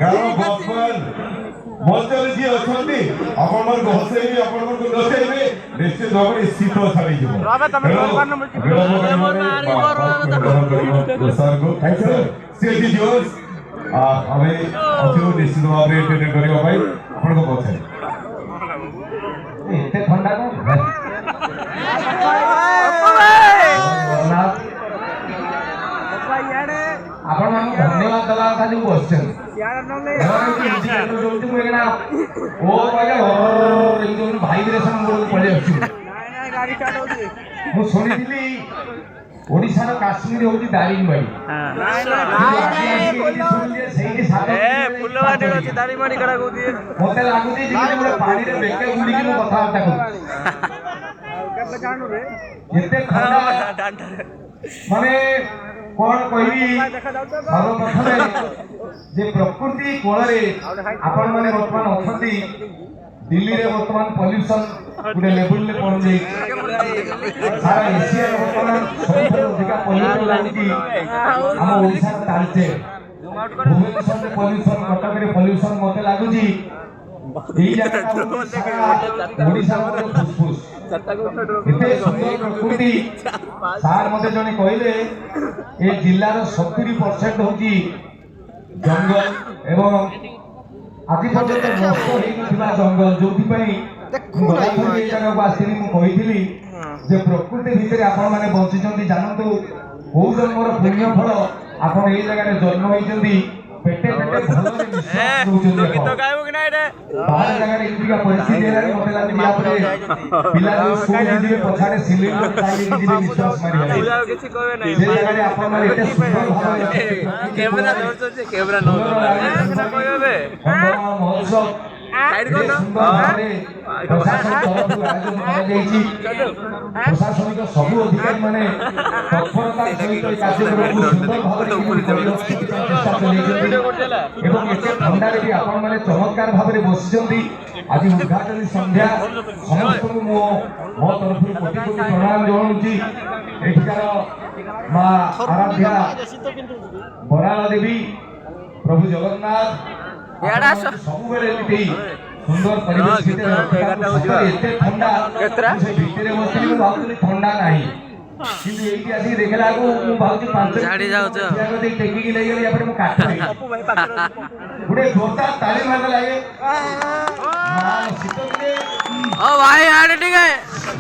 କାରଣ ବର୍ତ୍ତମାନ ମଞ୍ଚରେ ଯିଏ ଅଛନ୍ତି ଆପଣମାନଙ୍କୁ ହସେଇବେ, ଆପଣମାନଙ୍କୁ ନଚେଇବେ, ନିଶ୍ଚିତ ଭାବରେ ଶୀତ ଛାଡ଼ିଯିବ। ଆମେ ଅଛୁ ନିଶ୍ଚିତ ଭାବରେ ଏଣ୍ଟରଟେନ୍ କରିବା ପାଇଁ ଆପଣଙ୍କ ପଛରେ। ଏତେ ଥଣ୍ଡା କଣ? ଆପଣ ମାନଙ୍କୁ ଧନ୍ୟବାଦ ଦେବା କଥା ଯୋଉ ବସିଛନ୍ତି। ମୁଁ ଶୁଣିଥିଲି ଓଡ଼ିଶାର କାଶ୍ମୀର ହଉଛି ଦାରିଙ୍ଗବାଡ଼ି। ମତେ ଲାଗୁଛି ଗୋଟେ ପାଣିରେ ବେକେ ବୁଲିକି ମୁଁ କଥାବାର୍ତ୍ତା କରୁଛି। ଏତେ ଥଣ୍ଡା ମାନେ କଣ କହିବି। ସର୍ବପ୍ରଥମେ ଯେ ପ୍ରକୃତି କୋଳରେ ଆପଣ ମାନେ ବର୍ତ୍ତମାନ ଅଛନ୍ତି। ଦିଲ୍ଲୀରେ ବର୍ତ୍ତମାନ ପଲ୍ୟୁସନ ଗୋଟେ ଲେବୁଲରେ ପହଞ୍ଚିଯାଇଛି। ସାରା ଏସିଆରେ ବର୍ତ୍ତମାନ ସବୁଠାରୁ ଅଧିକା ପଲ୍ୟୁସନ ଲାଗୁଛି ଆମ ଓଡ଼ିଶାର ତାଳଚେର। ଭୁବନେଶ୍ୱରରେ ପଲ୍ୟୁସନ, କଟକରେ ପଲ୍ୟୁସନ ମତେ ଲାଗୁଛି ଏଇ ଜାଗାଟା ଓଡ଼ିଶାର ଫୁସଫୁସ। ଏତେ ସୁନ୍ଦର ପ୍ରକୃତି। ସାର୍ ମତେ ଜଣେ କହିଲେ ଏ ଜିଲ୍ଲାର 70% ହଉଛି ଜଙ୍ଗଲ ଏବଂ ଆଜି ପର୍ଯ୍ୟନ୍ତ ନଷ୍ଟ ହେଇନଥିବା ଜଙ୍ଗଲ, ଯୋଉଥିପାଇଁ ଗଲାଥର ଏଇ ଜାଗାକୁ ଆସିଲି ମୁଁ କହିଥିଲି ଯେ ପ୍ରକୃତି ଭିତରେ ଆପଣମାନେ ବଞ୍ଚିଛନ୍ତି। ଜାଣନ୍ତୁ କୋଉ ଜନ୍ମର ପୁଣ୍ୟ ଫଳ ଆପଣ ଏଇ ଜାଗାରେ ଜନ୍ମ ହେଇଛନ୍ତି। पेटे पेटे भलरे विश्वास नउचंदी गीत गाइबो कि ना एटा बाहर जगह रे इतिका परिस्थिति हेलानी मते लागि दिया परे पिला जो स्कूल जिबे पछाडे सिलिंडर खाइले जिबे विश्वास मारि होला बुझाओ किछि कहबे नै जे जगह रे आपण माने एते सुंदर भाबे कैमरा धरछ जे कैमरा न ना कहबे महोत्सव साइड कर दो प्रशासन तरफ आयोजन करा जाईची। प्रशासनिक सब अधिकारी माने तत्परता सहित कार्यक्रम सुंदर भाबरे चेष्टा चलेइछन्ती एवं एते ठंडा रे भी आपण माने चमत्कार भाबरे बसिछन्ती। आज उद्घाटन संध्या समस्त मो तरफ कोटि कोटि प्रणाम जणाउछि। एठिकार मा आराध्या बराल देवी प्रभु जगन्नाथ सबुबेले एमिति सुंदर परिवेश एते ठंडा से भितरे बसली मु भाबुली ठंडा नाही किंतु एठी आसी देखला को मु भाबुची 5 गाड़ी जाउ छ जाको दे टेकी की लेगली या पर मु काट गुडे जोरदार ताली मारने लागे हां सितोने ओ भाई आडे ठीक है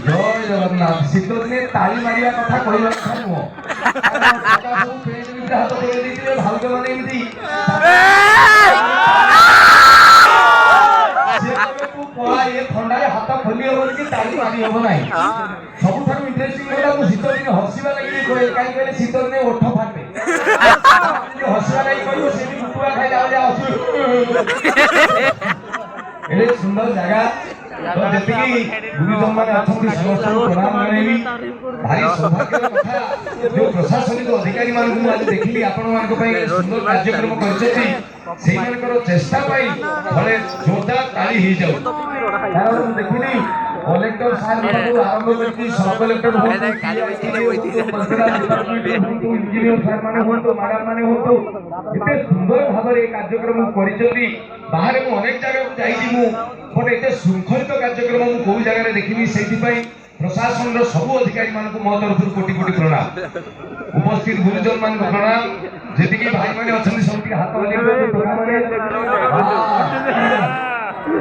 जय जगन्नाथ। सितोने ताली मारिया कथा कहला था मु काका सब पेज में हाथ दे दिले भालके माने एमिति ये ठंडा हाथ खोली हम कि ताली मारी हम ना सबुठ इंटरेस्टिंग होला मु शीत दिन हसवा लगी कहे काई कहले शीत दिन ओठ फाटे हसवा लगी कहयो से भी कुकुआ खाइ जाओ जा हसु एले सुंदर जगह तो जति की गुरुजन माने अछंती समस्त प्रणाम जणेबी। भारी सौभाग्य कथा जो प्रशासनिक अधिकारी मान को आज देखली आपण मान को पई सुंदर कार्यक्रम करछथि सेही मानकर चेष्टा पाई भले जोरदार ताली ही जाऊ। कारण मु देखली कलेक्टर साहब को आरंभ करती सब कलेक्टर इंजीनियर साहब माने हो तो मैडम माने हो तो इतने सुंदर भाबरे कार्यक्रम करिसथि। बाहर मु अनेक जगह को जाईची मु बट एते शृंखलित कार्यक्रम मु कोई जगह रे देखिनी सेही पई प्रशासन रो सब अधिकारी मान को मो तरफ कोटि कोटि प्रणाम। उपस्थित गुरुजन मान को प्रणाम। जेति की भाई माने अछन सबके हाथ ले प्रणाम करे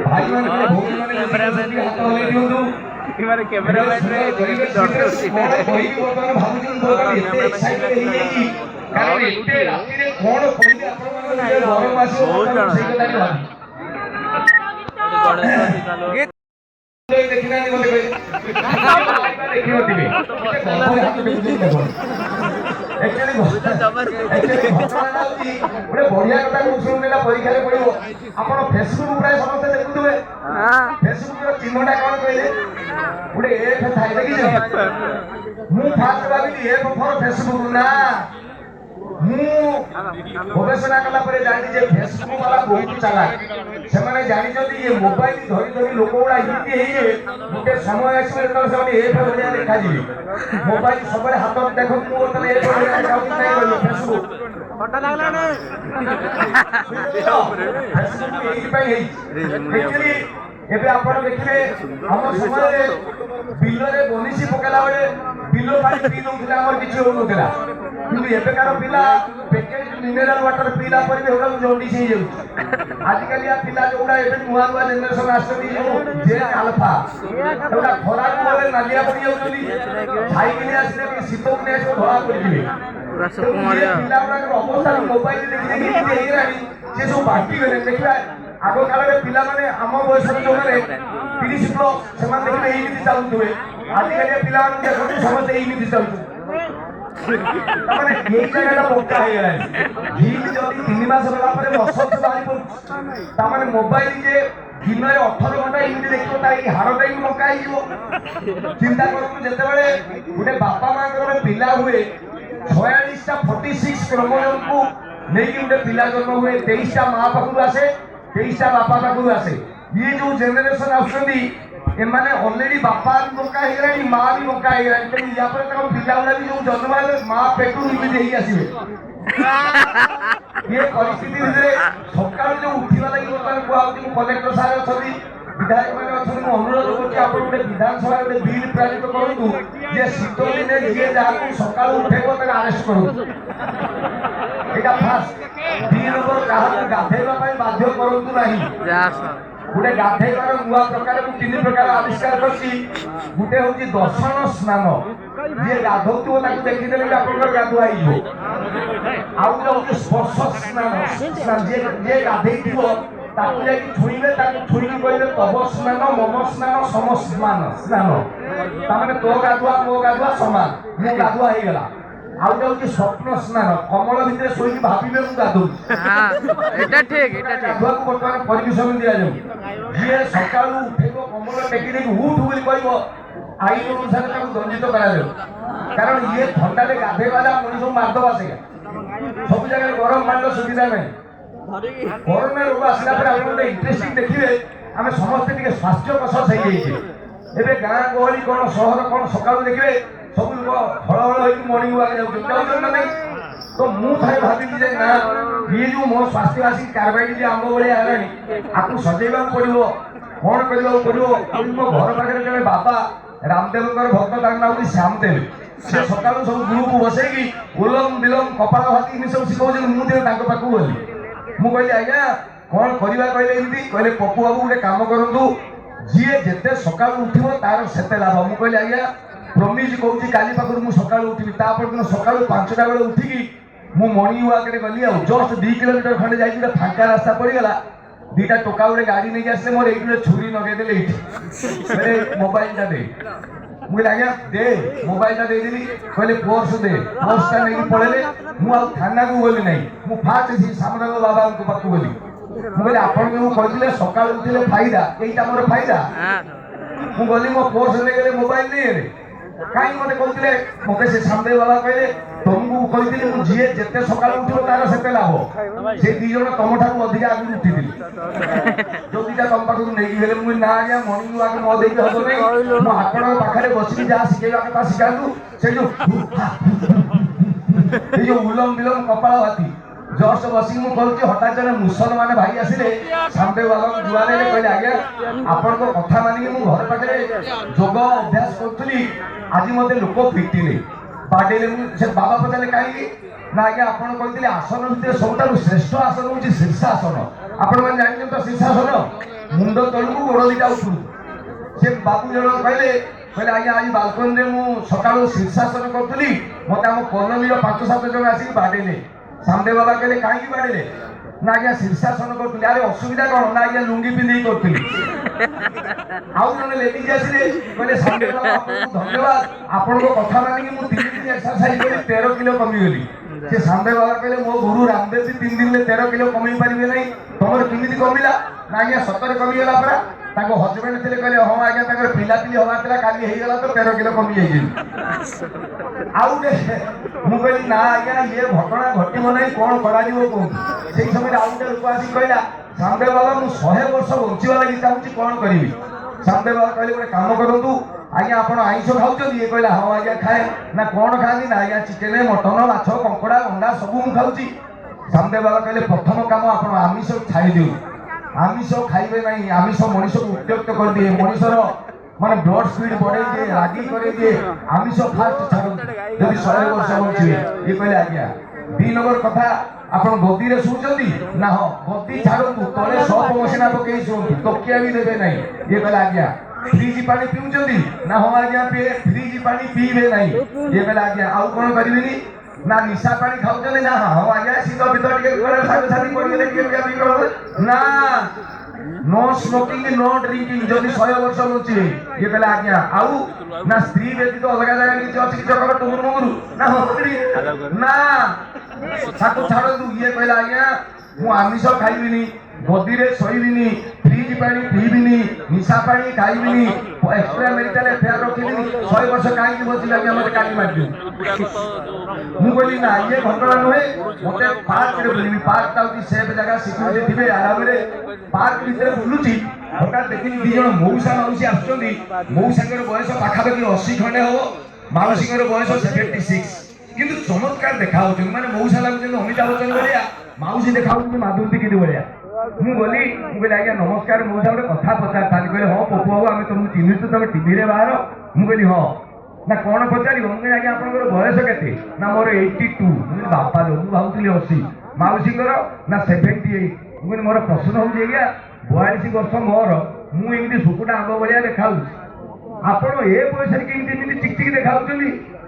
भाई मान के भौणी माने सबके हाथ ले दियो इमारे कैमरा मैन रे डॉक्टर कोई भी वर्तमान भाबुजन दोकान एते एक्साइटेड हे कि कारण एते राती रे कोन कोइले आपण मान गरम आसी बहुत जण से कथा भाबी देखिना नि बोले देखि नथिबे एक्चुअली गोटे बढ़िया कथा को शुणुला परीक्षा रे पड़िबो आपण फेसबुक प्राय समस्त देखुथबे फेसबुक रो चिन्हटा कोन कहले गोटे एफ थाई देखि जे मु फास्ट भाबिली एफ फॉर फेसबुक ना मु गवेषणा कला परे जानि जे फेसबुक वाला बहुत चालाक से माने जानि जदी ये मोबाइल धरि धरि लोक उडा हिंदी हे जे गोटे समय आसीबे त से माने एफ बढ़िया देखा जिवे मोबाइल सबरे हाथ में देखो मु तने एफ बढ़िया देखा नै कहलो फेसबुक ଏବେ ଆପଣ ଦେଖିବେ ଆମ ସମୟରେ ବିଲରେ ବନିଶି ପକେଇଲା ବେଳେ ବିଲ ପାଣି ପିଇ ଦଉଥିଲେ, ଆମର କିଛି ହଉନଥିଲା। କିନ୍ତୁ ଏବେକାର ପିଲା ପ୍ୟାକେଜ ମିନେରାଲ ୱାଟର ପିଇଲା ପରେ ବି ଏଗୁଡାକୁ ଜଣ୍ଡିସ୍ ହେଇଯାଉଛି। ଆଜିକାଲିଆ ପିଲା ଯୋଉଗୁଡା ଏବେ ନୂଆ ନୂଆ ଜେନେରେସନ ଆସୁଛନ୍ତି, ଯୋଉ ଜେନ୍ ଆଲଫା ଯୋଉଟା ଖରାକୁ ଗଲେ ନାଲିଆ ପଡି ଯାଉଛନ୍ତି, ସାଇକେଲ ଆସିଲେ ଟିକେ ଶୀତ ଦିନେ ଆସିବ ଧଳା ପଡିଯିବେ। ପିଲାଗୁଡାଙ୍କର ଅବସ୍ଥା ମୋବାଇଲ ଦେଖି ହେଇଗଲାଣି, ସେ ସବୁ ବାଣ୍ଟି ଗଲେ। ଦେଖିବା ଆଗ କାଳରେ ପିଲାମାନେ ଆମ ବୟସର ଯୋଉମାନେ 30 ପ୍ଲସ୍ ସେମାନେ ଦେଖିବେ ଏଇମିତି ଚାଲୁଥିବେ, ଆଜିକାଲିଆ ପିଲାମାନଙ୍କୁ ଦେଖନ୍ତୁ ସମସ୍ତେ ଏଇମିତି ଚାଲୁଥିବେ। ତାମାନେ ଏଇ ଜାଗାଟା ପକ୍କା ହେଇଗଲାଣି। ଠିକ ଯଦି 3 ମାସ ଗଲା ପରେ ମସଲ୍ସ ବାହାରି ପଡୁଛି, ତାମାନେ ମୋବାଇଲ ଯେ ଦିନରେ 18 ଘଣ୍ଟା ଏମିତି ଦେଖିବ, ତା ଏଇ ହାଡ଼ଟା ବି ମକା ହେଇଯିବ। ଚିନ୍ତା କରନ୍ତୁ, ଯେତେବେଳେ ଗୋଟେ ବାପା ମାଙ୍କର ଗୋଟେ ପିଲା ହୁଏ, 46ଟା 46 କ୍ରୋମୋଜୋମକୁ ନେଇକି ଗୋଟେ ପିଲା ଜନ୍ମ ହୁଏ, 23ଟା ମା ପାଖରୁ ଆସେ, 23ଟା ବାପା ପାଖରୁ ଆସେ। ଇଏ ଯୋଉ ଜେନେରେସନ ଆସୁଛନ୍ତି, ଏମାନେ ଅଲରେଡି ବାପା ବି ମକା ହେଇଗଲାଣି, ମା ବି ମକା ହେଇଗଲାଣି। ତେଣୁ ୟା ପରେ ତାଙ୍କ ପିଲାଗୁଡା ବି ଯୋଉ ଜନ୍ମ ହେଲେ ମା ପେଟରୁ ଏମିତି ହେଇକି ଆସିବେ। ଇଏ ପରିସ୍ଥିତି ଭିତରେ ସକାଳୁ ଯୋଉ ଉଠିବା ଲାଗି ବର୍ତ୍ତମାନ କୁହାହଉଛି, ମୁଁ କଲେକ୍ଟର ସାର୍ ଅଛନ୍ତି, ବିଧାୟକ ମାନେ ଅଛନ୍ତି, ମୁଁ ଅନୁରୋଧ କରୁଛି ଆପଣ ଗୋଟେ ବିଧାନସଭାରେ ଗୋଟେ ବିଲ୍ ପ୍ରାୟୋଜିତ କରନ୍ତୁ ଯେ ଶୀତ ଦିନେ ଯିଏ ଯାହାକୁ ସକାଳୁ ଉଠେଇବ ତାକୁ ଆରେଷ୍ଟ କରନ୍ତୁ। ଏଇଟା ଫାଷ୍ଟ। 2 ନମ୍ବର, କାହାକୁ ଗାଧେଇବା ପାଇଁ ବାଧ୍ୟ କରନ୍ତୁ ନାହିଁ। ଗୋଟେ ଗାଧେଇବାର ନୂଆ ପ୍ରକାର ମୁଁ 3 ପ୍ରକାର ଆବିଷ୍କାର କରିଛି। ଗୋଟେ ହଉଛି ଦର୍ଶନ ସ୍ନାନ, ଯିଏ ଗାଧଉଥିବ ତାକୁ ଦେଖିଦେଲେ ବି ଆପଣଙ୍କର ଗାଧୁଆ ହେଇଯିବ। ଆଉ ଗୋଟେ ହଉଛି ସ୍ପର୍ଶ ସ୍ନାନ, ଯିଏ ଗାଧେଇଥିବ ତାକୁ ଯାଇକି ଛୁଇଁବେ, ତାକୁ ଛୁଇଁକି କହିବେ ତବ ସ୍ନାନ, ମମ ସ୍ନାନ, ସମ ସ୍ନାନ। ତାମାନେ ତୋ ଗାଧୁଆ ମୋ ଗାଧୁଆ ସମାନ, ମୁଁ ଗାଧୁଆ ହେଇଗଲା। ଆଉ ଗୋଟେ ହଉଛି ସ୍ୱପ୍ନ ସ୍ନାନ, କମଳ ଭିତରେ ଶୋଇକି ଭାବିବେ ମୁଁ ଗାଧଉଛି। ଗାଧୁଆକୁ ବର୍ତ୍ତମାନ ପରମିଶନ ଦିଆଯାଉ। ଯିଏ ସକାଳୁ ଉଠେଇବ, କମଳ ଟେକି ଦେଇକି ଉଠୁ ବୋଲି କହିବ, ଆଇନ ଅନୁସାରେ ତାକୁ ଦଣ୍ଡିତ କରାଯାଉ। କାରଣ ଇଏ ଥଣ୍ଡାରେ ଗାଧେଇବା ମଣିଷକୁ ମାରିଦବ। ସେଇଆ ସବୁ ଜାଗାରେ ଗରମ ପାଣିର ସୁବିଧା ନାହିଁ। କରୋନା ରୋଗ ଆସିଲା ପରେ ଆପଣ ଗୋଟେ ଇଣ୍ଟରେଷ୍ଟିଂ ଦେଖିବେ, ଆମେ ସମସ୍ତେ ଟିକେ ସ୍ୱାସ୍ଥ୍ୟ କସରତ ହେଇଯାଇଛି। ଏବେ ଗାଁ ଗହଳି କଣ ସହର କଣ ସକାଳୁ ଦେଖିବେ ସବୁ ଲୋକ ହଳ ହଳ ହେଇକି ମର୍ଣ୍ଣିଂ ୱାକ୍ ଯାଉଛନ୍ତି ନା ନାହିଁ। ତ ମୁଁ ଥରେ ଭାବିଲି ଯେ ନା, ଇଏ ଯୋଉ ମୋ ସ୍ୱାସ୍ଥ୍ୟ ଆସିକି କାରବାଇଟି ଯେ ଆମ୍ବ ଭଳିଆ ହେଲାଣି, ଆକୁ ସଜେଇବାକୁ ପଡିବ, କଣ କରିବାକୁ ପଡିବ। ମୋ ଘର ପାଖରେ ଜଣେ ବାବା ରାମଦେବଙ୍କର ଭକ୍ତ, ତାଙ୍କ ନାଁ ହଉଛି ଶ୍ୟାମଦେବ। ସେ ସକାଳୁ ସବୁ ଗୁରୁକୁ ବସେଇକି ଉଲମ ବିଲମ କପାଳ ଭାତି ଏମିତି ସବୁ ଶିଖଉଛନ୍ତି। ମୁଁ ଦିନେ ତାଙ୍କ ପାଖକୁ ଗଲି, ମୁଁ କହିଲି ଆଜ୍ଞା କଣ କରିବା କହିଲେ? ଏମିତି କହିଲେ, ପପୁ ବାବୁ ଗୋଟେ କାମ କରନ୍ତୁ, ଯିଏ ଯେତେ ସକାଳୁ ଉଠିବ ତାର ସେତେ ଲାଭ। ମୁଁ କହିଲି ଆଜ୍ଞା ପ୍ରମିଜ କହୁଛି, କାଲି ପାଖରୁ ମୁଁ ସକାଳୁ ଉଠିବି। ତା ପରଦିନ ସକାଳୁ 5ଟା ବେଳେ ଉଠିକି ମୁଁ ମର୍ଣ୍ଣିଂ ୱାକରେ ଗଲି। ଆଉ ଜଷ୍ଟ 2 କିଲୋମିଟର ଖଣ୍ଡେ ଯାଇକି ଗୋଟେ ଫାଙ୍କା ରାସ୍ତା ପଡ଼ିଗଲା, 2ଟା ଟୋକା ଗୋଟେ ଗାଡି ନେଇକି ଆସିଲେ, ମୋର ଏଇଠି ଗୋଟେ ଛୁରୀ ଲଗେଇଦେଲେ ଏଇଠି, ମୋବାଇଲଟା ଦେ। ମୁଁ କହିଲି ଆଜ୍ଞା ଦେ, ମୋବାଇଲଟା ଦେଇଦେଲି। କହିଲେ ପର୍ସ ଦେ, ପର୍ସଟା ନେଇକି ପଳେଇଲେ। ମୁଁ ଆଉ ଥାନାକୁ ଗଲି ନାହିଁ, ମୁଁ ଫାଷ୍ଟ ସାମନାଗ ବାବାଙ୍କ ପାଖକୁ ଗଲି। ମୁଁ କହିଲି ଆପଣ ଯୋଉ କହିଥିଲେ ସକାଳୁ ଉଠିଲେ ଫାଇଦା, ଏଇଟା ମୋର ଫାଇଦା। ମୁଁ ଗଲି, ମୋ ପର୍ସ ନେଇଗଲେ, ମୋବାଇଲ ନେଇଗଲେ। କାହିଁକି ମତେ କହୁଥିଲେ? ମତେ ସେ ସାମଦେବ ବାବା କହିଲେ, ତମକୁ କହିଥିଲି ମୁଁ ଯିଏ ଯେତେ ସକାଳୁ ଉଠିବ ତାର ସେତେ ଲାଭ। ସେ 2 ଜଣ ତମଠାରୁ ଅଧିକା ଆଗରୁ ଉଠିଥିଲି, ଯୋଉ 2ଟା ତମ ପାଖକୁ ନେଇକି ଗଲେ। ମୁଁ ନା ଆଜ୍ଞା ମର୍ଣ୍ଣିଂ ୱାକ୍ ନ ଦେଇକି ହବ ନାହିଁ, ମୁଁ ଆପଣଙ୍କ ପାଖରେ ବସିକି ଯାହା ଶିଖେଇବା କଥା ଶିଖାନ୍ତୁ। ସେ ଯୋଉ ଏଇ ଯୋଉ ଉଲମ ବିଲମ କପାଳ ଭାତି ଜଷ୍ଟ ବସିକି ମୁଁ କରୁଛି, ହଠାତ୍ ଜଣେ ମୁସଲମାନ ଭାଇ ଆସିଲେ, ସାମଦେବ ବାବାଙ୍କୁ ଜୁହାର ହେଲେ, କହିଲେ ଆଜ୍ଞା ଆପଣଙ୍କ କଥା ମାନିକି ମୁଁ ଘର ପାଖରେ ଯୋଗ ଅଭ୍ୟାସ କରୁଥିଲି, ଆଜି ମତେ ଲୋକ ପିଟିଲେ, ବାଡେଇଲେ। ମୁଁ ସେ ବାବା ପଚାରିଲେ କାହିଁକି? ନା ଆଜ୍ଞା ଆପଣ କହିଥିଲେ ଆସନ ଭିତରେ ସବୁଠାରୁ ଶ୍ରେଷ୍ଠ ଆସନ ହଉଛି ଶୀର୍ଷାସନ। ଆପଣମାନେ ଜାଣିଛନ୍ତି ତ ଶୀର୍ଷାସନ? ମୁଣ୍ଡ ତଳକୁ ଗୋଡ 2ଟା ଉପରକୁ। ସେ ବାବୁ ଜଣ କହିଲେ ଆଜ୍ଞା ଆଜି ବାଲକୋନିରେ ମୁଁ ସକାଳୁ ଶୀର୍ଷାସନ କରୁଥିଲି, ମତେ ଆମ କଲୋନୀର 5-7 ଜଣ ଆସିକି ବାଡେଇଲେ। ସାମଦେବ ବାବା କହିଲେ କାହିଁକି ବାଡେଇଲେ? ନା ଆଜ୍ଞା ଶୀର୍ଷାସନ କରୁଥିଲି। ଆରେ ଅସୁବିଧା କଣ? ନା ଆଜ୍ଞା ଲୁଙ୍ଗି ପିନ୍ଧିକି କରୁଥିଲି। ଆଉ ଜଣେ ଲେଡିଜ ଆସିଲେ, କହିଲେ ସାମଦେବ ବାବା ଆପଣଙ୍କୁ ଧନ୍ୟବାଦ, ଆପଣଙ୍କ କଥା ମାନିକି ମୁଁ 3 ଦିନ ଏକ୍ସରସାଇଜ କରି 13 କିଲୋ କମିଗଲି। ସେ ସାମଦେବ ବାବା କହିଲେ ମୋ ଗୁରୁ ରାମଦେବ ବି 3 ଦିନରେ 13 କିଲୋ କମେଇ ପାରିବେ ନାହିଁ, ତମର କେମିତି କମିଲା? ନା ଆଜ୍ଞା ସତରେ କମିଗଲା ପରା। ତାଙ୍କ ହଜବେଣ୍ଡ ଥିଲେ, କହିଲେ ହଁ ଆଜ୍ଞା ତାଙ୍କର ପିଲାପିଲି ହବାର ଥିଲା, କାଲି ହେଇଗଲା ତ 13 କିଲୋ କମି ଯାଇଛି। ଆଉ ମୁଁ କହିଲି ନା ଆଜ୍ଞା ଇଏ ଘଟଣା ଘଟିବ ନାହିଁ, କଣ କରାଯିବ କୁହନ୍ତୁ। ସେଇ ସମୟରେ ଆଉ ଗୋଟେ ଲୋକ ଆସିକି କହିଲା, ସାମଦେବ ବାବା ମୁଁ 100 ବର୍ଷ ବଞ୍ଚିବା ଲାଗି ଚାହୁଁଛି, କଣ କରିବି? ସାମଦେବ ବାବା କହିଲେ ଗୋଟେ କାମ କରନ୍ତୁ, ଆଜ୍ଞା ଆପଣ ଆଇଁଷ ଖାଉଛନ୍ତି? ଇଏ କହିଲା ହଁ ଆଜ୍ଞା ଖାଏ। ନା କଣ ଖାଆନ୍ତି? ନା ଆଜ୍ଞା ଚିକେନ, ମଟନ, ମାଛ, କଙ୍କଡା, ଅଣ୍ଡା ସବୁ ମୁଁ ଖାଉଛି। सामदेव बाबा कहले प्रथम काम आपण आमिष छाड़ी दिउ आमिष खाइबे नहीं आमिष मनीष को उत्त्यक्त कर दिए मनीषर माने ब्लड स्पीड बढ़े दिए रागी करे दिए आमिष फास्ट छाड़ जदि 100 वर्ष बंचिबे ये कहले आज्ञा 2 नंबर कथा आपण गद्दी रे सुचंदी ना हो गद्दी छाड़ू तले सब मशीना पकई सुंतु तकिया भी देबे नहीं ये कहले आज्ञा फ्रिज पानी पिउचंदी ना हो आज्ञा फ्रिज पानी पीबे नहीं ये कहले आज्ञा आउ कोन करिवेनी ना निशा पानी खाउचंदी ना हो आज्ञा शीत भीतर टिके करे साथ साथी पड़ी गेले के बिया भी ना नो स्मोकिंग नो ड्रिंकिंग जदि 100 वर्ष बंचिबे ये कहले आज्ञा आउ ना स्त्री व्यतीत अलग जगह किछि अछि कि जकर टुमुर मुगुरु ना हो ना साको छाड़ दू ये कहले आज्ञा मु आमिष खाइबिनी गद्दी रे सोइबिनी फ्रिज पानी पीबिनी निशा पानी खाइबिनी एक्स्ट्रा मेरिटल अफेयर रखिबिनी 100 वर्ष काई कि बचि लागे मते काटी मार दिउ मु बोली ना ये घटना नहे मते पार्क रे बुलिबी पार्क ताउती सेफ जगह सिक्युरिटी थिबे आराम रे पार्क भीतर बुलुची हठात देखिनी दी जण मौसा माउसी आछुचंदी मौसाकर बयस पाखापाखि 80 खंडे हो माउसीकर बयस 76 किंतु चमत्कार देखा होचन माने मौसा लागुचन अमिताभ बच्चन बलिया माउसी देखा होचन माधुरी दीक्षित बलिया मु बोली आज्ञा नमस्कार मौसा गोटे कथा पचार था कहले हाँ पपु बाबू आम तुमको चिन्हित तुम टीवी रे बाहर मु कहली हाँ ना कौन पचार मुझे आज्ञा आपंकर बयस के ना मोर 82 मुझे बापा लो मुझे भावुली 80 माउसी ना 78 मुझे मोर प्रश्न हूँ आज्ञा 42 वर्ष मोर मुझे सुकुटा आंब भाया देखा आपण ए बयस केमी चिकचिक देखा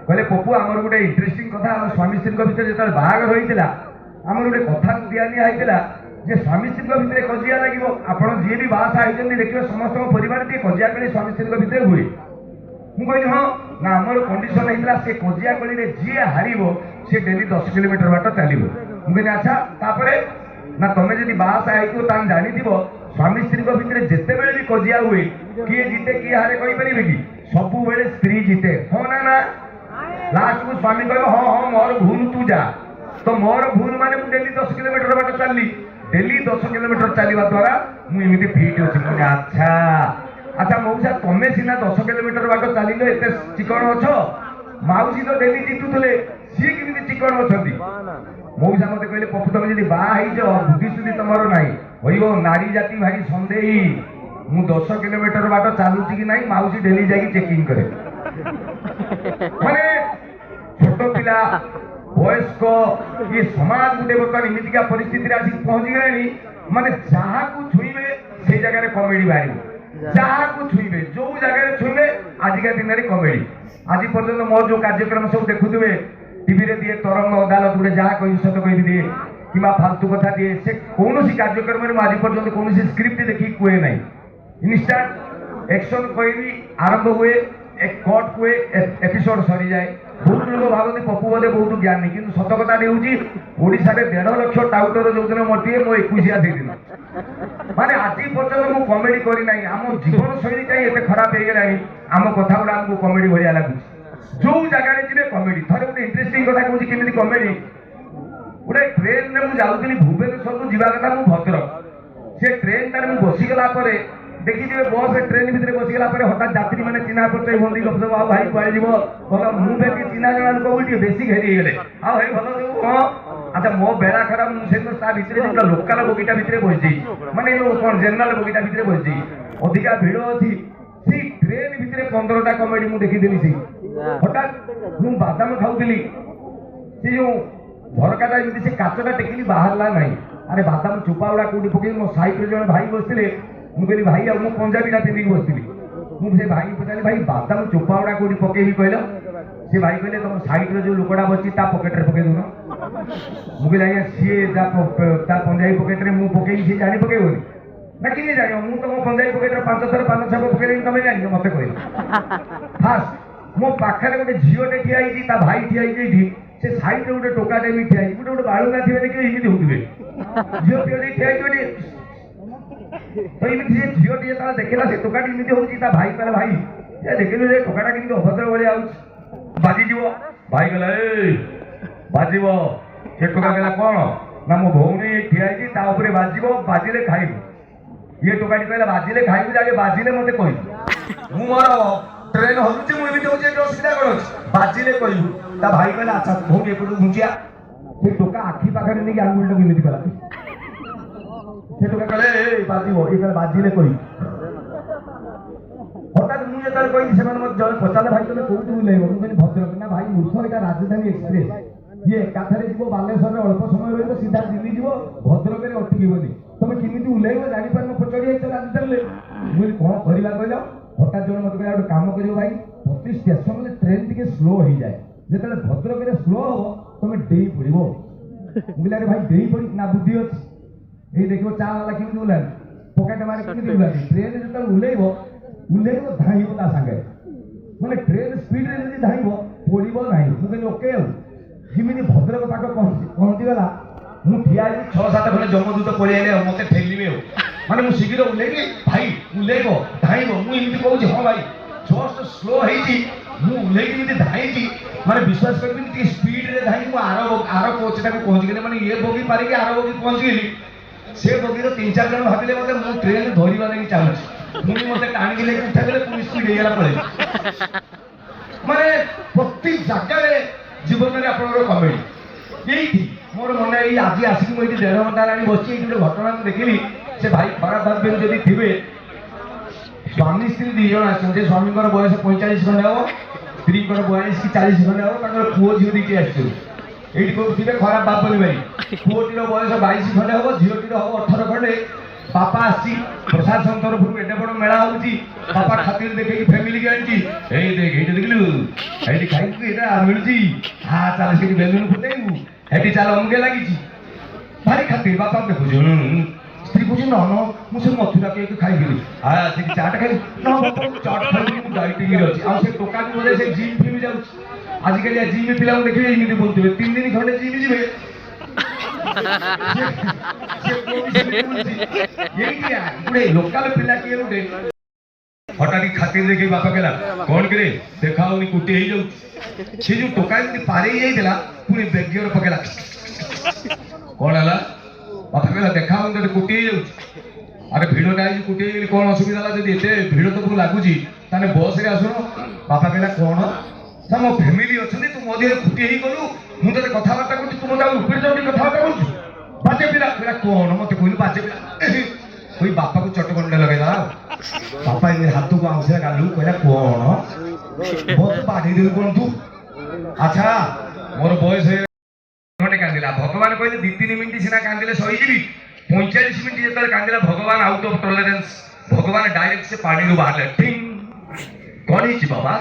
कहले पपु आमर गोटे इंटरेस्टिंग कथा आम स्वामी स्त्री भितर जो बाहागर होता आमर गोटे कथा दिया निया जे स्वामी स्त्री भितर कजिया लगे आपड़ जी भी बाहा होती देखिए समस्त परिवार टे कजिया कली स्वामी स्त्री भितर हुए मुझे कहली हाँ ना आमर कंडीशन होता से कजिया कली जी हार सी डेली 10 किलोमीटर बाट चलो मुझे अच्छा तापर ना तुम जब बाहा हो जानी स्वामी स्त्री भितर जिते बड़े भी कजिया हुए किए जीते किए हारे कहीपर कि सब बेले स्त्री जीते हाँ ना लास्ट को स्वामी कह हाँ हाँ मोर भूल तू जा तो मोर भूल माने मु डेली 10 किलोमीटर बाट चलली डेली 10 किलोमीटर चलवा द्वारा मुझे फिट अच्छी अच्छा अच्छा मौसा तुम सीना 10 किलोमीटर बाट चल एत चिकन अछ माउसी तो डेली जीतुले सी केमी चिकन अच्छा मौसा मत कहले पपु तुम जी बाहर बुद्धि सुद्धि तुम ना नारी जाति भारी सन्देही मु 10 किलोमीटर बाट चलुची कि नहीं माउसी डेली जाकि चेकिंग करे माने छोट पिला वयस्क ये समाज गोटे बर्तमान इमितिका परिस्थिति आसिक पहुंची गलानी माने जहाँ को छुईबे से जगह कमेडी बाहर जहाँ को छुईबे जो जगह छुईबे आजिका दिन में कमेडी आज पर्यंत मोर जो कार्यक्रम सब देखुवे टीवी रे दिए तरंग अदालत गोटे जहाँ कही सत कही दिए कि फालतू कथा दिए से कौन कार्यक्रम में आज पर्यंत कौन स्क्रिप्ट देखी कहे ना इनस्टांट एक्शन कही आरंभ हुए एक कट हुए एपिसोड सरी जाए बहुत लोग भावती पपु बोधे बहुत ज्ञानी कि सत कथा हूँ ओडिशा 1.5 लाख टाउटर जो दिन मटिए मो 21 दिन माने आज पर्यटन मु कमेडी करना आम जीवन शैली कहीं एत खराब हो गलानी आम कथा गुड़ा आमको कमेडी भाया लगुच जो जगह जी कमेडी थे गोटे इंटरेस्टिंग कथा कहूँ केमी कमेडी गोटे ट्रेन में मुझे जाऊँगी भुवनेश्वर को जावा कथा मु भद्रक से ट्रेन में बसीगला देखिए बस ट्रेन भितर बसीगला हठात यात्री मैंने चिन्हा परिचय हमें गपसप आ भाई कहे भल मुझे चिन्हा जना लोक बोल बेसी घेरी गले आ भाई भल हाँ अच्छा मो बेड़ा खराब मुझे भितर लोकाल बगिटा भितर बसी माने कौन जेनराल बगिटा भितर बसी अधिका भिड़ अच्छी से ट्रेन भितर 15टा कमेडी मुझे देखी हठात मुझे बादाम खाऊली से जो झरकाटा एमती से काचटा टेकिली बाहरला ना अरे बादाम चोपा गुड़ा कौटी पकई मो साइड जो भाई बसते मुझे कहली भाई आ पंजाबीटा पिंधिक बसती मुझे भाई पचारि भाई बादाम चोपा गुड़ा कौटी पकईबी कहल से भाई कहले तुम साइड जो लोकटा बची पकेट रे पकई दून मुझे आज्ञा सी पंजाबी पकेट रे पकई सी जानी पकईबनी ना कि जान मुझे तुम पंजाबी पकेट 5 थर 5 छक पकईली तुम जान मत कह फास्ट मो पाखे गोटे झीटे ठिया भाई ठिया से साइड रे गोटे टोकाटे भी ठिया गोटे गोटे बालुका थे देखिए एमती होते झील पीढ़ी ठिया तो एमती से झीटी जो देखला से टोकाटी एमती होती भाई कहला भाई देखिलु जे टोकाटा केमती अभद्र भाई आ बाजिज भाई कहला बाजिब से टोका कहला कौन ना मो भौणी ठिया बाजिब बाजिले खाइबु ये टोकाटी कहला बाजिले खाइबु जाके बाजिले मते कहि मु मोर ट्रेन हलुची मुझे होची असुविधा कौन बाजिले कहू ता भाई कहला अच्छा भौणी एपटू घुंचिया ସେ ଟୋକା ଆଖି ପାଖରେ ନେଇକି ଆଙ୍ଗୁଳିଟାକୁ ଏମିତି କଲା। ସେ ଟୋକା କହିଲେ ବାଜିବ, ଇଏ କହିଲେ ବାଜିଲେ କହି। ହଠାତ୍ ମୁଁ ଯେତେବେଳେ କହିଲି ସେମାନେ ମତେ ଜଣେ ପଚାରିଲେ ଭାଇ ତମେ କୋଉଠି ବୁଲେଇବ? ମୁଁ କହିଲି ଭଦ୍ରକ। ନା ଭାଇ ମୂର୍ଖ, ଏଇଟା ରାଜଧାନୀ ଏକ୍ସପ୍ରେସ, ଇଏ ଏକାଥରେ ଯିବ ବାଲେଶ୍ୱରରେ ଅଳ୍ପ ସମୟ ରହିବ, ସିଧା ଦିଲ୍ଲୀ ଯିବ, ଭଦ୍ରକରେ ଅଟକିବନି। ତମେ କେମିତି ଓହ୍ଲେଇବ ଜାଣିପାରୁନ, ପଚାରି ଯାଇଛ ରାଜଧାନୀରେ। ମୁଁ କହିଲି କଣ କରିବା କହିଲ? ହଠାତ୍ ଜଣେ ମତେ କହିଲା ଗୋଟେ କାମ କରିବ ଭାଇ, ପ୍ରତି ଷ୍ଟେସନରେ ଟ୍ରେନ ଟିକେ ସ୍ଲୋ ହେଇଯାଏ, ଯେତେବେଳେ ଭଦ୍ରକରେ ସ୍ଲୋ ହବ ତମେ ଡେଇଁ ପଡିବ। ମୁଁ କହିଲି ଆରେ ଭାଇ ଡେଇଁ ପଡି ନା, ବୁଦ୍ଧି ଅଛି। ଏଇ ଦେଖିବ ଚା ବାଲା କେମିତି ଓହ୍ଲାନ୍ତି, ପକେଟ ମାରି କେମିତି ଓହ୍ଲାନ୍ତି। ଟ୍ରେନ ଯେତେବେଳେ ଓହ୍ଲେଇବ ଧାଇଁବ ତା ସାଙ୍ଗରେ, ମାନେ ଟ୍ରେନ ସ୍ପିଡରେ ଯଦି ଧାଇଁବ ପଡିବ ନାହିଁ। ମୁଁ କହିଲି ଓକେ। ଆଉ ଯେମିତି ଭଦ୍ରକ ପାଖ ପହଞ୍ଚିଗଲା, ମୁଁ ଠିଆ ହେଇକି 6-7 ଖଣ୍ଡେ ଯମଦୂତ ପଳେଇ ଆଇଲେ ଆଉ ମତେ ଠେଲିବେ ଆଉ। ମାନେ ମୁଁ ଶୀଘ୍ର ଓହ୍ଲେଇକି ଭାଇ ଓହ୍ଲେଇବ ଧାଇଁବ, ମୁଁ ଏମିତି କହୁଛି ହଁ ଭାଇ ଜଷ୍ଟ ସ୍ଲୋ ହେଇଛି, ମୁଁ ଓହ୍ଲେଇକି ଏମିତି ଧାଇଁଛି, ମାନେ ବିଶ୍ୱାସ କରିବିନି ଟିକେ ସ୍ପିଡରେ ଧାଇଁକି ମୁଁ ଆର କୋଚଟାକୁ ପହଞ୍ଚିଗଲି। ମାନେ ଏ ବଗି ପାରିକି ଆର ବଗି ପହଞ୍ଚିଗଲି। ସେ ବଗିର 3-4 ଜଣ ଭାବିଲେ ମତେ ମୁଁ ଟ୍ରେନ ଧରିବା ଲାଗି ଚାହୁଁଛି, ପୁଣି ମତେ ଟାଣିକି ନେଇକି ଉଠାଇଦେଲେ, ପୁଣି ସ୍ପିଡ ହେଇଗଲା ପଳେଇ। ମାନେ ପ୍ରତି ଜାଗାରେ ଜୀବନରେ ଆପଣଙ୍କର କମେଡି। ଏଇଠି ମୋର ମନେ, ଏଇ ଆଜି ଆସିକି ମୁଁ ଏଇଠି 1.5 ଘଣ୍ଟା ହେଲାଣି ବସିଛି, ଏଇଠି ଗୋଟେ ଘଟଣା ମୁଁ ଦେଖିଲି। ସେ ଭାଇ ଖରାପ ଭାବିବେନି ଯଦି ଥିବେ, ସ୍ୱାମୀ ସ୍ତ୍ରୀ 2 ଜଣ ଆସିଛନ୍ତି। ସ୍ୱାମୀଙ୍କର ବୟସ 45 ଖଣ୍ଡେ ହବ, ସ୍ତ୍ରୀଙ୍କର 42 କି 40 ଖଣ୍ଡେ ହବ। ତାଙ୍କର ପୁଅ ଝିଅ 2ଟି ଆସିଛନ୍ତି। ଏଇଠି କୋଉଠି ଥିବେ, ଖରାପ ଭାବନି ଭାଇ। ପୁଅଟିର ବୟସ 22 ଖଣ୍ଡେ ହବ, ଝିଅଟିର ହବ 18 ଖଣ୍ଡେ। ବାପା ଆସିଛି ପ୍ରଶାସନ ତରଫରୁ, ଏତେ ବଡ ମେଳା ହଉଛି, ବାପା ଖାତିର ଦେଖେଇକି ଫ୍ୟାମିଲିକି ଆଣିଛି। ଏଇ ଦେଖ ଏଇଟା ଦେଖିଲୁ, ଏଇଠି ଖାଇବୁ ଏଇଟା ମିଳୁଛି, ଚାଲ ସେଠି ବେଲୁନ ଫୁଟେଇବୁ, ଏଠି ଚାଲ ଅମୁକେ ଲାଗିଛି, ଭାରି ଖାତିର। ବାପା ଦେଖୁଛୁ, ସ୍ତ୍ରୀ କହୁଛି ନ ମୁଁ ସେ ମଥୁରା କେକ୍ ଖାଇବିନି, ସେଠି ଚାଟ ଖାଇବି। ନା ବାପା ମୁଁ ଚାଟ ଖାଇବିନି, ମୁଁ ଡାଇଟିଂରେ ଅଛି। ଆଉ ସେ ଟୋକାକୁ ବୋଧେ ସେ ଜିମ୍ ଫିମ୍ ଯାଉଛି। ଆଜିକାଲି ଜିମ୍ ପିଲାଙ୍କୁ ଦେଖିବେ ଏମିତି ବୋଲୁଥିବେ, 3 ଦିନ ଖଣ୍ଡେ ଜିମ୍ ଯିବେ। ଲୋକାଲ ପିଲା କିଏ ଗୋଟେ ହଠାତ୍ ଖାତିର ଦେଖି ବାପା କହିଲା କଣ କିରେ ଦେଖା ହଉନି, କୁଟି ହେଇଯାଉଛି। ସେ ଯୋଉ ଟୋକା ଏମିତି ପାରେଇ ଯାଇଥିଲା, ପୁଣି ବେଗିଅର ପକେଇଲା, କଣ ହେଲା? ବାପା କହିଲା ଦେଖା ହଉନି, ତତେ କୁଟି ହେଇଯାଉଛି। ଆରେ ଭିଡଟା ହେଇଛି, କୁଟି ହେଇଗଲି, କଣ ଅସୁବିଧା ହେଲା? ଯଦି ଏତେ ଭିଡ ତମକୁ ଲାଗୁଛି ତାହେଲେ ବସରେ ଆସୁନ। ବାପା କହିଲା କଣ ନା, ମୋ ଫ୍ୟାମିଲି ଅଛନ୍ତି, ତୁ ମୋ ଦେହରେ କୁଟି ହେଇଗଲୁ, ମୁଁ ତତେ କଥାବାର୍ତ୍ତା କରୁଛି, ତୁ ମତେ ଆଉ ଉପରେ ଯାଉନି କଥାବାର୍ତ୍ତା କରୁଛୁ, ବାଜେ ପିଲା। କହିଲା କଣ ମତେ କହିଲୁ ବାଜେ ପିଲା? ওই বাপাকে চটকন্ডা লগাইলা বাপা এদের হাতକୁ ଆଉଁସିଲା ଗାଲୁ କହିଲା କଣ ବହୁତ ବାଢେଇ ଦେଲୁ କଣ ତୁ? ଆଚ୍ଛା ମୋର ବୟସ ଘଣ୍ଟେ କାନ୍ଦିଲା। ଭଗବାନ କହିଲେ 2-3 ମିନିଟ୍ ସିନା କାନ୍ଦିଲେ ସହିଯିବି, 45 ମିନିଟ୍ ଯେତେବେଳେ କାନ୍ଦିଲା ଭଗବାନ ଆଉଟ୍ ଅଫ୍ ଟଲରେନ୍ସ, ଭଗବାନ ଡାଇରେକ୍ଟ ସେ ପାଣିରୁ ବାହାରିଲେ। କଣ ହେଇଛି ବାବା?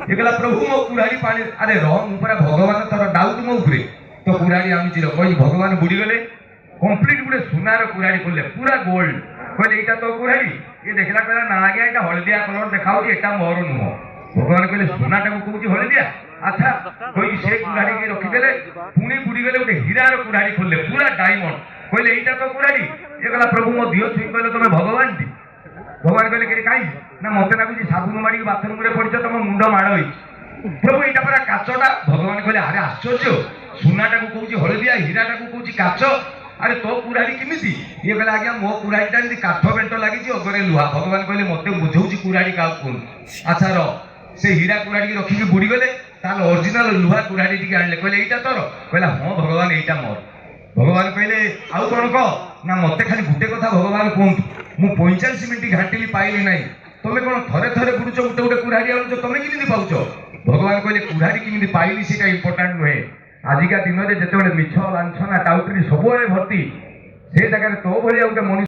ଏ କହିଲା ପ୍ରଭୁ ମୋ କୁରାଢି ପାଣି। ଆରେ ରହ, ମୁଁ ପରା ଭଗବାନ ତୋର ଡାଉଟ୍ ମୋ ଉପରେ, ତ କୁରାଢି ଆଣୁଛି ରହ। କହିଲି ଭଗବାନ ବୁଡିଗଲେ, କମ୍ପ୍ଲିଟ ଗୋଟେ ସୁନାର କୁରାଢି ଖୋଲିଲେ, ପୁରା ଗୋଲ୍ଡ। କହିଲେ ଏଇଟା ତ କୁରାଢି? ଇଏ ଦେଖିଲା କହିଲା ନା ଆଜ୍ଞା ଏଇଟା ହଳଦିଆ କଲର ଦେଖାଉଛି, ଏଟା ମୋର ନୁହଁ। ଭଗବାନ କହିଲେ ସୁନାଟାକୁ କହୁଛି ହଳଦିଆ? ଆଚ୍ଛା କହିକି ସେ କୁରାଢିକି ରଖିଦେଲେ, ପୁଣି ବୁଡିଗଲେ, ଗୋଟେ ହୀରାର କୁରାଢି ଖୋଲିଲେ, ପୁରା ଡାଇମଣ୍ଡ। କହିଲେ ଏଇଟା ତ କୁରାଢି? ଇଏ କହିଲା ପ୍ରଭୁ ମୋ ଦିହ ଛୁଇଁ। କହିଲେ ତମେ ଭଗବାନ ଟି? ଭଗବାନ କହିଲେ କି କାହିଁ ନା ମତେ ଲାଗୁଛି ସାବୁନ ମାରିକି ବାଥରୁମରେ ପଡିଛ, ତମ ମୁଣ୍ଡ ମାଡ଼ ହେଇଛି। ପ୍ରଭୁ ଏଇଟା ପରା କାଚଟା। ଭଗବାନ କହିଲେ ଆରେ ଆଶ୍ଚର୍ଯ୍ୟ, ସୁନାଟାକୁ କହୁଛି ହଳଦିଆ, ହୀରାଟାକୁ କହୁଛି କାଚ, ଆରେ ତୋ କୁରାଢି କେମିତି? ଇଏ କହିଲେ ଆଜ୍ଞା ମୋ କୁରାଢିଟା ଏମିତି କାଠ ବେଣ୍ଟ ଲାଗିଛି, ଅଗରେ ଲୁହା। ଭଗବାନ କହିଲେ ମତେ ବୁଝଉଛି କୁରାଢି କାହାକୁ କୁହନ୍ତୁ। ଆଚ୍ଛା ର, ସେ ହୀରା କୁରାଢିକି ରଖିକି ବୁଡିଗଲେ, ତାହେଲେ ଅରିଜିନାଲ ଲୁହା କୁରାଢି ଟିକେ ଆଣିଲେ। କହିଲେ ଏଇଟା ତୋର? କହିଲା ହଁ ଭଗବାନ ଏଇଟା ମୋର। ଭଗବାନ କହିଲେ ଆଉ କଣ କହ ନା, ମତେ ଖାଲି ଗୋଟେ କଥା ଭଗବାନ କୁହନ୍ତୁ, ମୁଁ 45 ମିନିଟ୍ ଘାଣ୍ଟିଲି ପାଇଲି ନାହିଁ, ତମେ କଣ ଥରେ ଥରେ ବୁଡୁଛ, ଗୋଟେ ଗୋଟେ କୁରାଢି ଆଣୁଛ, ତମେ କେମିତି ପାଉଛ? ଭଗବାନ କହିଲେ କୁରାଢି କେମିତି ପାଇଲି ସେଇଟା ଇମ୍ପୋର୍ଟାଣ୍ଟ ନୁହେଁ, ଆଜିକା ଦିନରେ ଯେତେବେଳେ ମିଛ ଲାଞ୍ଛନା ଟାଉଟରି ସବୁବେଳେ ଭର୍ତ୍ତି, ସେ ଜାଗାରେ ତୋ ଭଳିଆ ଗୋଟେ ମଣିଷ